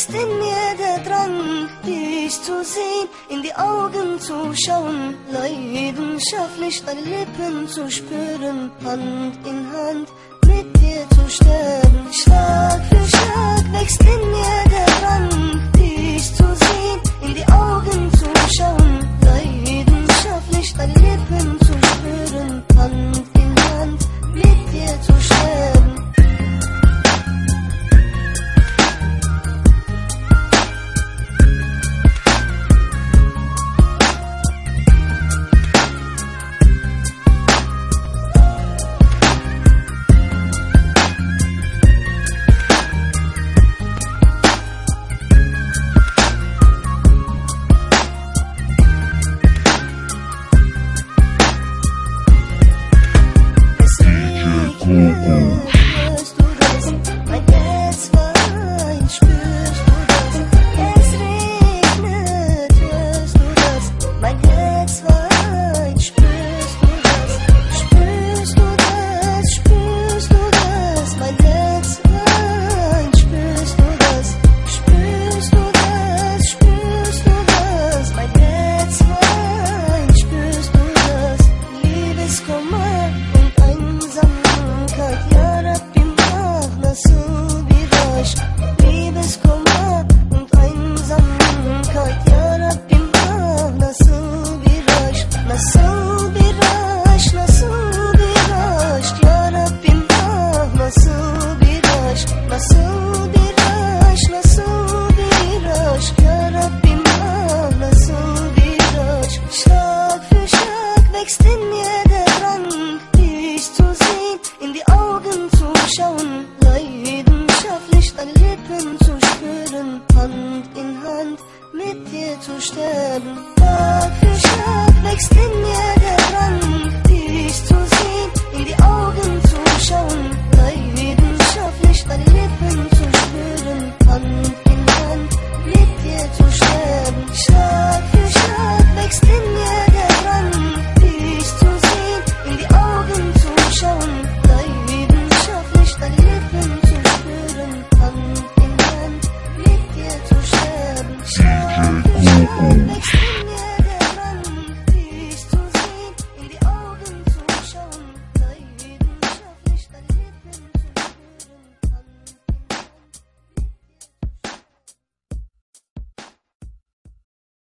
wächst in mir der Drang, dich zu sehen, in die Augen zu schauen, leidenschaftlich deine Lippen zu spüren, Hand in Hand mit dir zu sterben. Schlag für Schlag wächst in mir der Drang, dich zu sehen, in die Augen zu schauen, leidenschaftlich deine Lippen zu spüren, Hand in Hand mit dir zu sterben. Spürst du das? Mein Herz weint, spürst du das? Es regnet, hörst du das? Mein Herz weint, spürst du das? Spürst du das? Spürst du das? Mein Herz weint, spürst du das? Spürst du das? Spürst du das? Mein Herz weint, spürst du das? Liebeskummer und Einsamkeit, ja Rabbi, mach Nasub Irash. Liebeskummer und Einsamkeit, ja Rabbi, mach Nasub Irash. Nasub Irash, Nasub Irash, ja Rabbi, mach Nasub Irash. Nasub Irash, Nasub Irash, ja Rabbi, mach Nasub Irash. Schlag für Schlag wächst in mir der Drang, dich zu sehen, in die Augen zu schauen, leidenschaftlich deine Lippen zu spüren, Hand in Hand mit dir zu sterben. Schlag für Schlag wächst in mir der Drang, dich zu sehen, in die Augen zu schauen, leidenschaftlich deine Lippen zu spüren, Hand